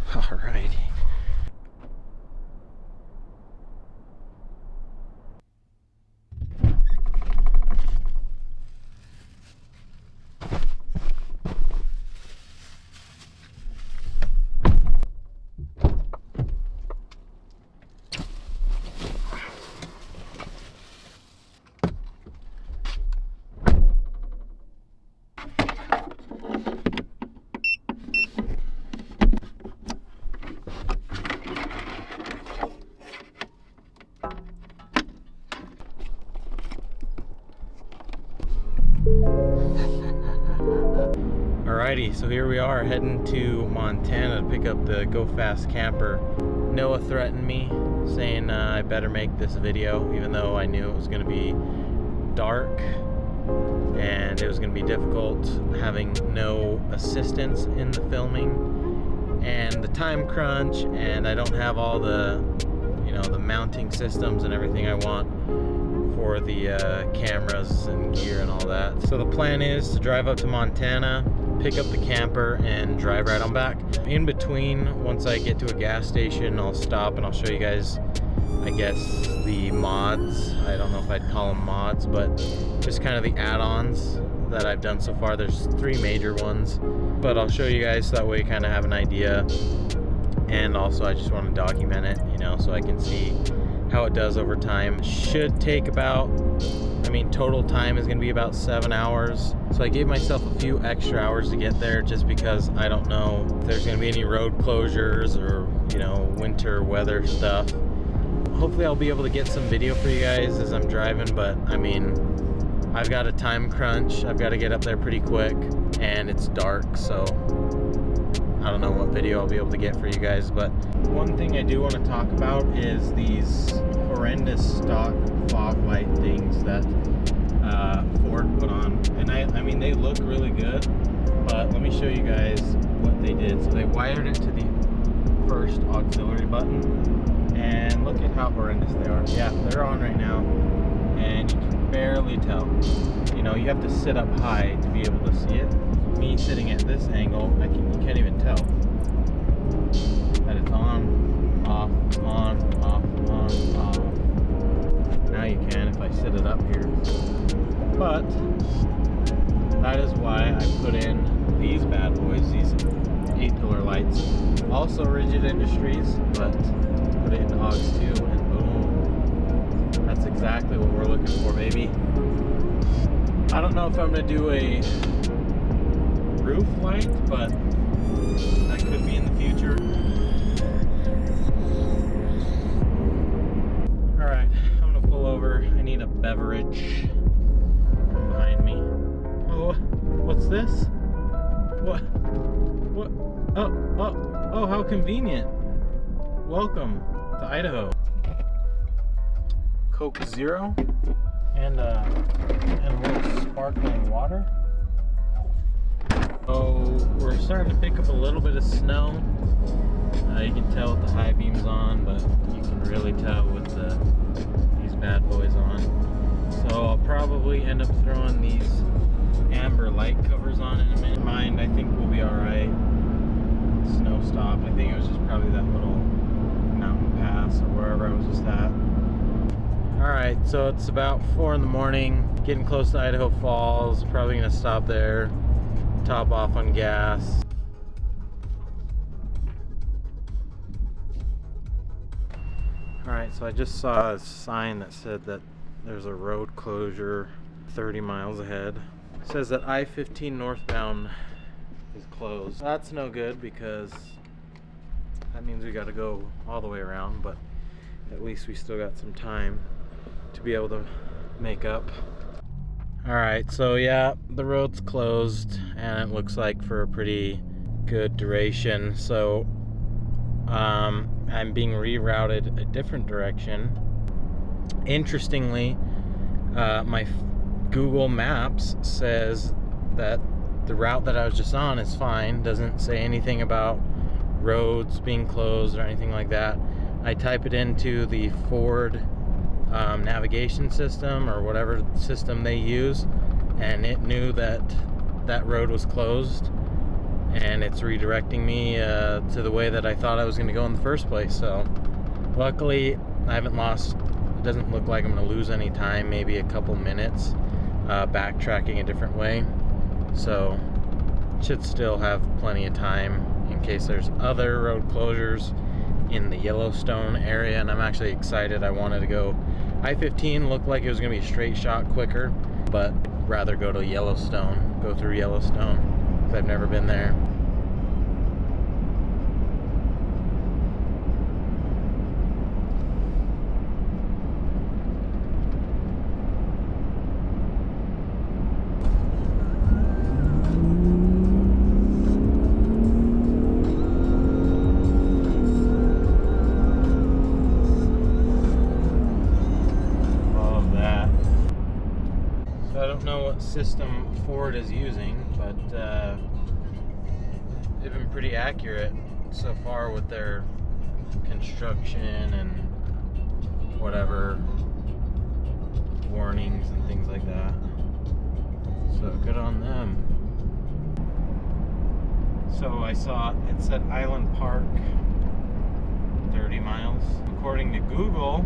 Alrighty. Alrighty, so here we are heading to Montana to pick up the Go Fast camper. Noah threatened me saying I better make this video, even though I knew it was going to be dark and it was going to be difficult having no assistance in the filming and the time crunch, and I don't have all the, you know, the mounting systems and everything I want for the cameras and gear and all that. So the plan is to drive up to Montana, pick up the camper, and drive right on back. In between, once I get to a gas station, I'll stop and I'll show you guys, I guess, the mods. I don't know if I'd call them mods, but just kind of the add-ons that I've done so far. There's 3 major ones, but I'll show you guys so that way you kind of have an idea. And also I just want to document it, you know, so I can see how it does over time. Should take about, I mean, total time is going to be about 7 hours. So I gave myself a few extra hours to get there just because I don't know if there's going to be any road closures or, you know, winter weather stuff. Hopefully I'll be able to get some video for you guys as I'm driving, but I mean, I've got a time crunch. I've got to get up there pretty quick and it's dark, so I don't know what video I'll be able to get for you guys. But one thing I do want to talk about is these horrendous stock fog light things that Ford put on. And I mean, they look really good, but let me show you guys what they did. So they wired it to the first auxiliary button, and look at how horrendous they are. Yeah, they're on right now, and you can barely tell. You know, you have to sit up high to be able to see it. Me sitting at this angle, you can't even tell that it's on, off, on, off, on, off. Now you can if I sit it up here. But that is why I put in these bad boys, these 8-pillar lights. Also Rigid Industries, but put it in AUX 2 and boom. That's exactly what we're looking for, baby. I don't know if I'm going to do a roof light, but that could be in the future. Alright, I'm gonna pull over. I need a beverage from behind me. Oh, what's this? What? Oh, how convenient. Welcome to Idaho. Coke Zero and a little sparkling water. So we're starting to pick up a little bit of snow. You can tell with the high beams on, but you can really tell with these bad boys on. So I'll probably end up throwing these amber light covers on in a minute. I think we'll be alright. Snow stopped. I think it was just probably that little mountain pass or wherever I was just at. Alright, so it's about 4 in the morning, getting close to Idaho Falls. Probably gonna stop there, top off on gas. Alright, so I just saw a sign that said that there's a road closure 30 miles ahead. It says that I-15 northbound is closed. That's no good because that means we gotta go all the way around, but at least we still got some time to be able to make up. Alright, so yeah, the road's closed and it looks like for a pretty good duration. So I'm being rerouted a different direction. Interestingly, my Google Maps says that the route that I was just on is fine. Doesn't say anything about roads being closed or anything like that. I type it into the Ford navigation system or whatever system they use, and it knew that that road was closed. and it's redirecting me to the way that I thought I was going to go in the first place. So luckily I haven't lost, it doesn't look like I'm going to lose any time, maybe a couple minutes backtracking a different way. So should still have plenty of time in case there's other road closures in the Yellowstone area. And I'm actually excited. I wanted to go I-15, looked like it was going to be a straight shot quicker, but rather go to Yellowstone, go through Yellowstone, because I've never been there. I don't know what system Ford is using, but they've been pretty accurate so far with their construction and whatever warnings and things like that. So good on them. So I saw it said Island Park 30 miles. According to Google,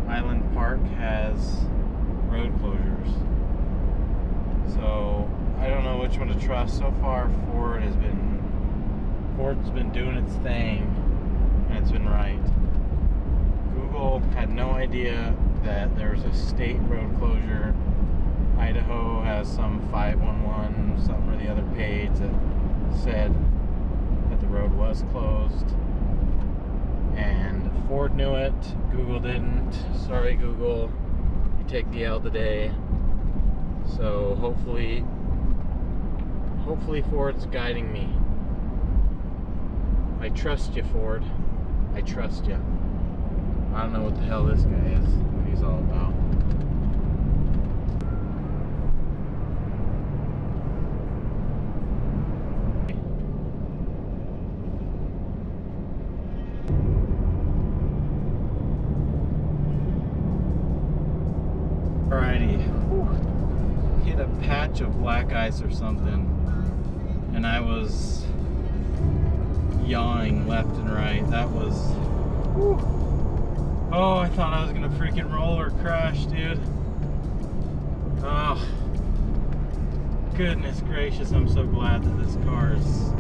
Island Park has road closures. So I don't know which one to trust. So far Ford's been doing its thing and it's been right. Google had no idea that there was a state road closure. Idaho has some 511 something or the other page that said that the road was closed, and Ford knew it, Google didn't. Sorry Google, take the L today. So hopefully Ford's guiding me. I trust you, Ford. I trust you. I don't know what the hell this guy is, what he's all about. Alrighty, hit a patch of black ice or something, and I was yawing left and right. That was, whew. Oh, I thought I was gonna freaking roll or crash, dude. Oh, goodness gracious, I'm so glad that this car is,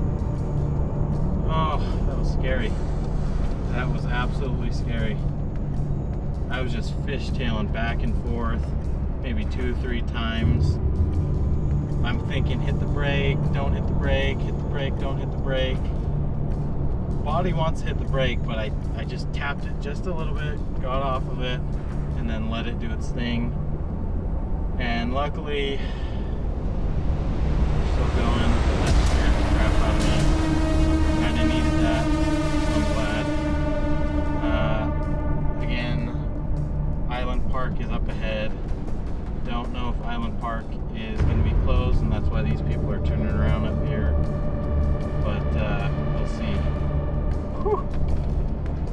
oh, that was scary. That was absolutely scary. I was just fishtailing back and forth, maybe 2-3 times. I'm thinking, hit the brake, don't hit the brake, hit the brake, don't hit the brake. Body wants to hit the brake, but I just tapped it just a little bit, got off of it, and then let it do its thing. And luckily, we're still going. That scared the crap out of me. Kinda needed that, so I'm glad. Again, Island Park is up ahead. Don't know if Island Park is going to be closed, and that's why these people are turning around up here. But we'll see. Whew.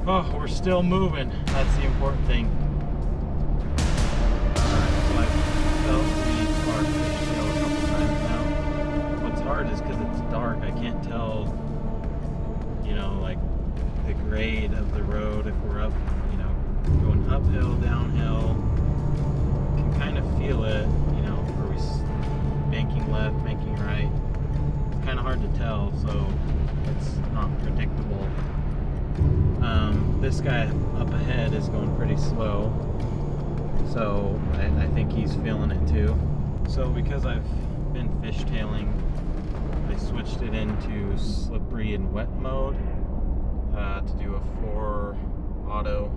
Oh, we're still moving. That's the important thing. Alright, so I felt the car fishtail a couple times now. What's hard is because it's dark, I can't tell, you know, like the grade of the road if we're up, you know, going uphill, downhill. Can kind of feel it, you know, are we banking left, banking right? It's kind of hard to tell, so it's not predictable. This guy up ahead is going pretty slow, so I think he's feeling it too. So because I've been fishtailing, I switched it into slippery and wet mode to do a 4 auto,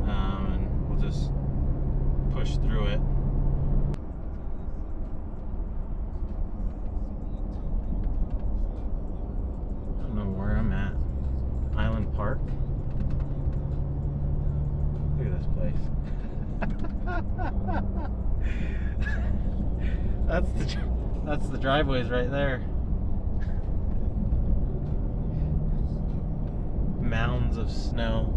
and we'll just push through it. I don't know where I'm at. Island Park. Look at this place. That's the driveways right there. Mounds of snow.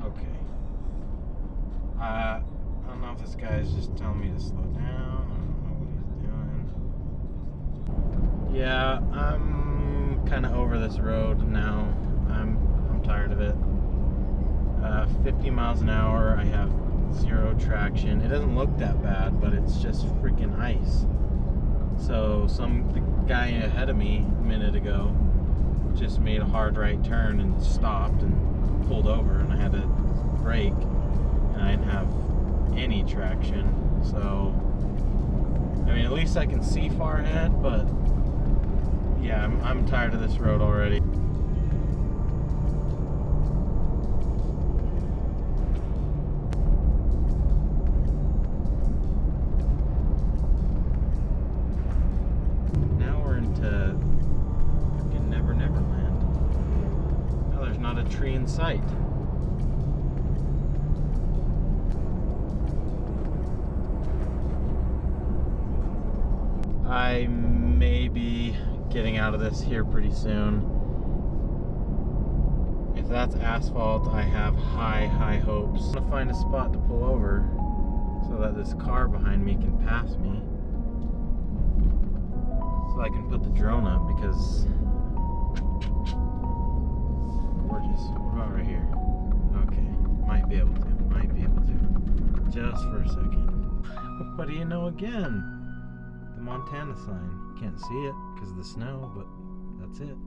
Okay. I don't know if this guy is just telling me to slow down. Yeah, I'm kind of over this road now. I'm tired of it. 50 miles an hour, I have 0 traction. It doesn't look that bad, but it's just freaking ice. So the guy ahead of me a minute ago just made a hard right turn and stopped and pulled over, and I had to brake, and I didn't have any traction. So I mean, at least I can see far ahead, but yeah, I'm tired of this road already. Now we're into freaking Never Land. Now there's not a tree in sight. I may be getting out of this here pretty soon. If that's asphalt, I have high hopes. I'm gonna find a spot to pull over so that this car behind me can pass me, so I can put the drone up, because gorgeous. What about right here? Okay, might be able to. Just for a second. What do you know again? The Montana sign. Can't see it because of the snow, but that's it.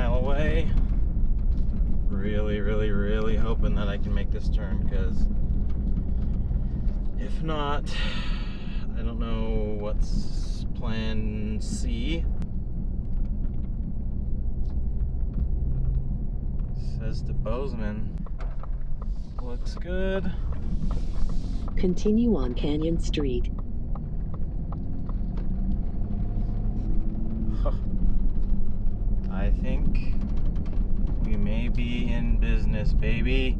Away. Really hoping that I can make this turn, because if not, I don't know what's plan C. Says to Bozeman. Looks good. Continue on Canyon Street. I think we may be in business, baby.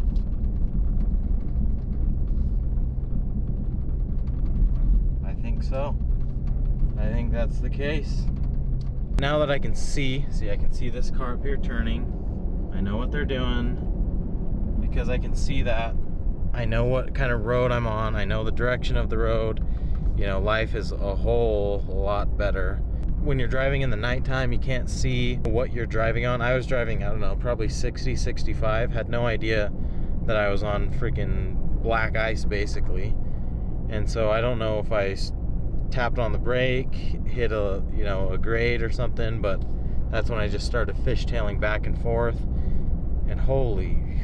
I think so. I think that's the case. Now that I can see I can see this car up here turning. I know what they're doing because I can see that. I know what kind of road I'm on. I know the direction of the road. You know, life is a whole lot better. When you're driving in the nighttime, you can't see what you're driving on. I was driving, I don't know, probably 60, 65. Had no idea that I was on freaking black ice, basically. And so I don't know if I tapped on the brake, hit a grade or something, but that's when I just started fishtailing back and forth. And holy,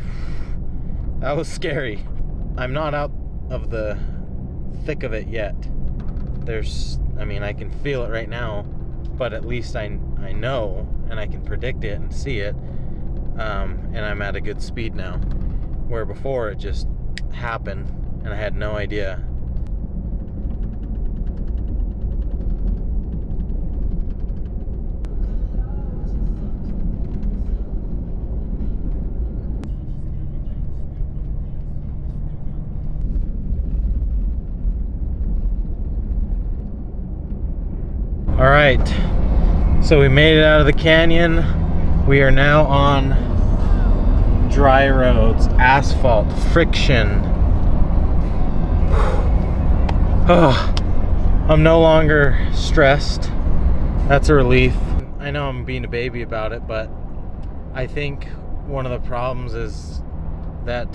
that was scary. I'm not out of the thick of it yet. I can feel it right now. But at least I know, and I can predict it and see it, and I'm at a good speed now, where before it just happened and I had no idea. All right, so we made it out of the canyon. We are now on dry roads, asphalt, friction. Oh, I'm no longer stressed. That's a relief. I know I'm being a baby about it, but I think one of the problems is that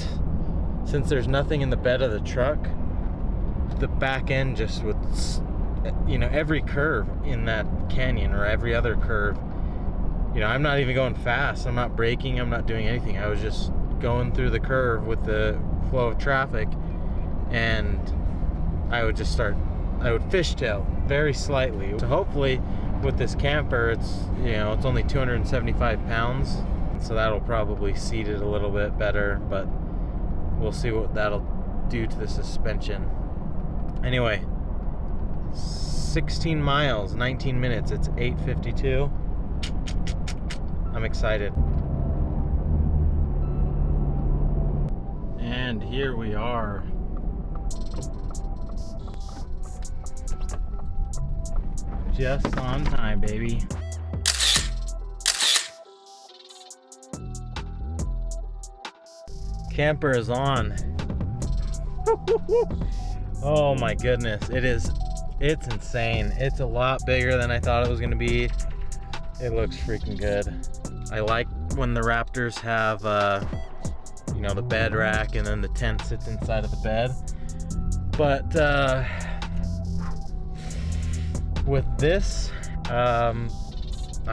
since there's nothing in the bed of the truck, the back end just would, you know, every curve in that canyon or every other curve, you know, I'm not even going fast, I'm not braking, I'm not doing anything. I was just going through the curve with the flow of traffic, and I would fishtail very slightly. So hopefully with this camper, it's, you know, it's only 275 pounds, so that'll probably seat it a little bit better, but we'll see what that'll do to the suspension. Anyway, 16 miles, 19 minutes, it's 8:52. I'm excited. And here we are. Just on time, baby. Camper is on. Oh my goodness, it's insane. It's a lot bigger than I thought it was gonna be. It looks freaking good. I like when the Raptors have you know, the bed rack and then the tent sits inside of the bed. But with this, I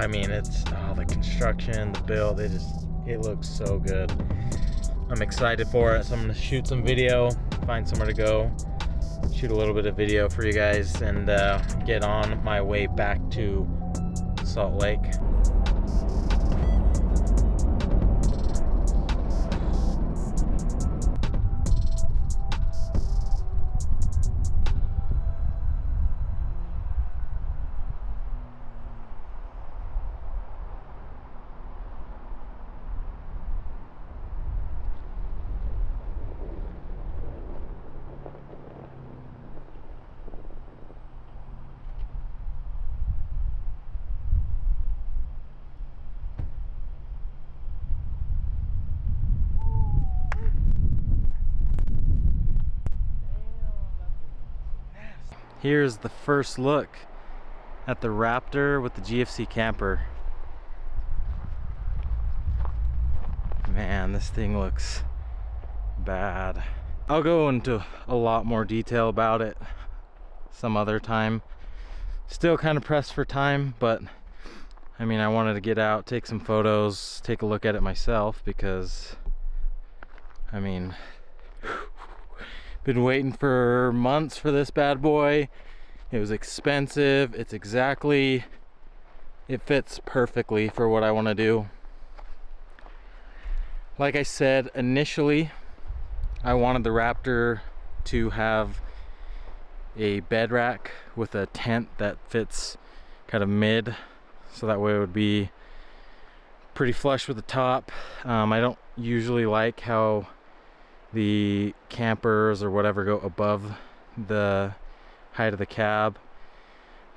mean, it's the construction, the build, it looks so good. I'm excited for it, so I'm gonna shoot some video, find somewhere to go, shoot a little bit of video for you guys, and get on my way back to Salt Lake. Here's the first look at the Raptor with the GFC camper. Man, this thing looks bad. I'll go into a lot more detail about it some other time. Still kind of pressed for time, but I mean, I wanted to get out, take some photos, take a look at it myself, because I mean, been waiting for months for this bad boy. It was expensive. It fits perfectly for what I want to do. Like I said, initially I wanted the Raptor to have a bed rack with a tent that fits kind of mid, so that way it would be pretty flush with the top. I don't usually like how the campers or whatever go above the height of the cab,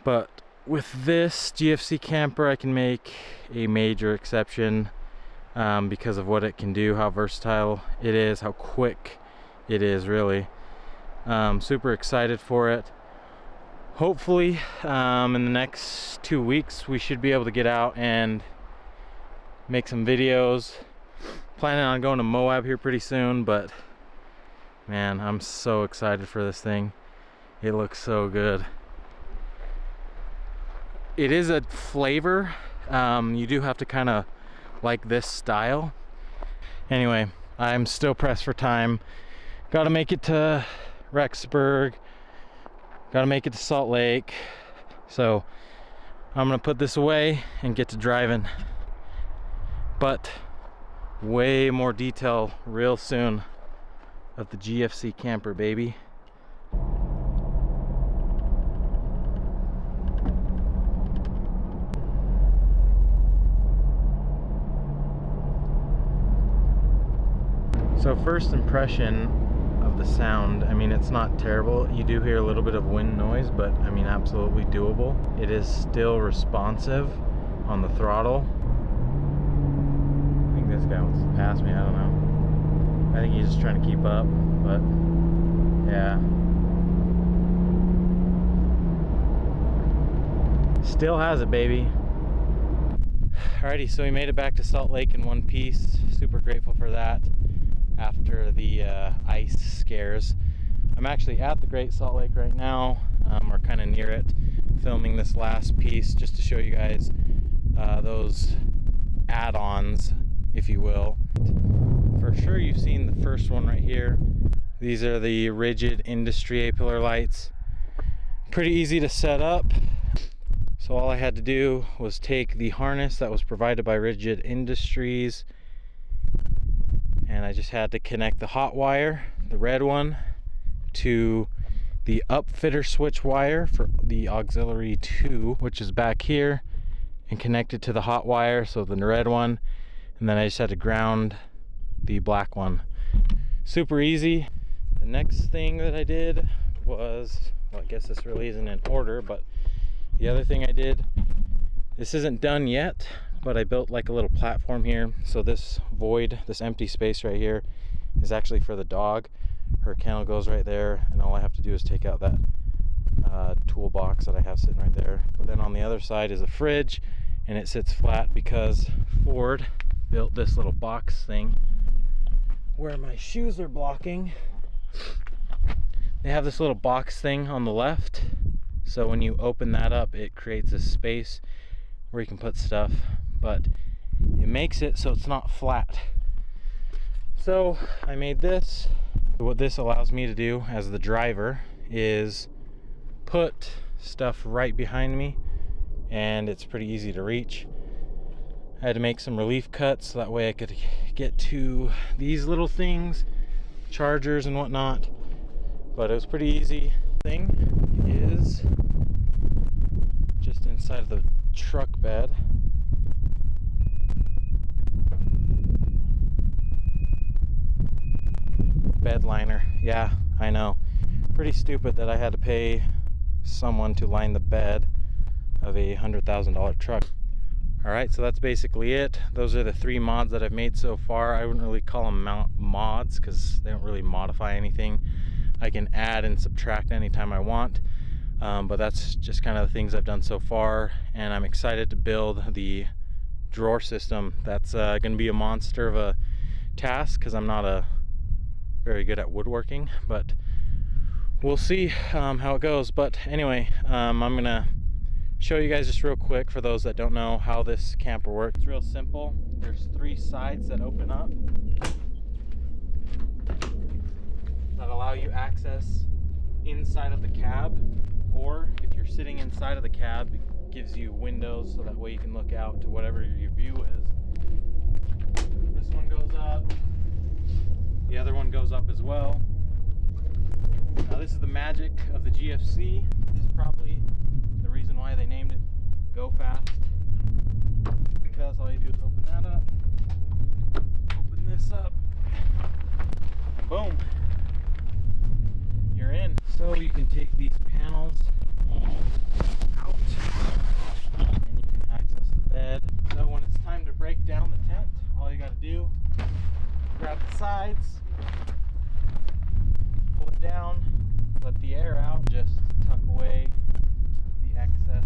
but with this GFC camper I can make a major exception because of what it can do, how versatile it is, how quick it is, really. Super excited for it. Hopefully in the next 2 weeks we should be able to get out and make some videos. Planning on going to Moab here pretty soon, but man, I'm so excited for this thing. It looks so good. It is a flavor. You do have to kind of like this style. Anyway, I'm still pressed for time. Gotta make it to Rexburg. Gotta make it to Salt Lake. So I'm gonna put this away and get to driving. But way more detail real soon of the GFC camper, baby. So first impression of the sound, I mean, it's not terrible. You do hear a little bit of wind noise, but I mean, absolutely doable. It is still responsive on the throttle. I think this guy wants to pass me, I don't know. I think he's just trying to keep up, but yeah. Still has it, baby. Alrighty, so we made it back to Salt Lake in one piece. Super grateful for that. After the scares. I'm actually at the Great Salt Lake right now. We're kind of near it, filming this last piece just to show you guys those add-ons, if you will. For sure you've seen the first one right here. These are the rigid industry A-pillar lights. Pretty easy to set up. So all I had to do was take the harness that was provided by Rigid Industries, and I just had to connect the hot wire, the red one, to the upfitter switch wire for the auxiliary 2, which is back here, and connect it to the hot wire, so the red one, and then I just had to ground the black one. Super easy. The next thing that I did was, well, I guess this really isn't in order, but the other thing I did, this isn't done yet, but I built like a little platform here. So this void, this empty space right here, is actually for the dog. Her kennel goes right there, and all I have to do is take out that toolbox that I have sitting right there. But then on the other side is a fridge, and it sits flat because Ford built this little box thing where my shoes are blocking. They have this little box thing on the left, so when you open that up, it creates a space where you can put stuff, but it makes it so it's not flat. So I made this. What this allows me to do as the driver is put stuff right behind me, and it's pretty easy to reach. I had to make some relief cuts so that way I could get to these little things, chargers and whatnot, but it was pretty easy. Thing is just inside of the truck bed. Bed liner. Yeah, I know. Pretty stupid that I had to pay someone to line the bed of a $100,000 truck. Alright, so that's basically it. Those are the 3 mods that I've made so far. I wouldn't really call them mods because they don't really modify anything. I can add and subtract anytime I want, but that's just kind of the things I've done so far, and I'm excited to build the drawer system. That's going to be a monster of a task because I'm not very good at woodworking, but we'll see how it goes. But anyway, I'm going to show you guys just real quick, for those that don't know how this camper works. It's real simple. There's 3 sides that open up that allow you access inside of the cab, or if you're sitting inside of the cab, it gives you windows so that way you can look out to whatever your view is. This one goes up, the other one goes up as well. Now this is the magic of the GFC. This is probably the reason why they named it Go Fast, because all you do is open that up, open this up, and boom, you're in. So you can take these panels out and you can access the bed. So when it's time to break down the tent, all you got to do, grab the sides, pull it down, let the air out, just tuck away the excess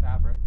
fabric.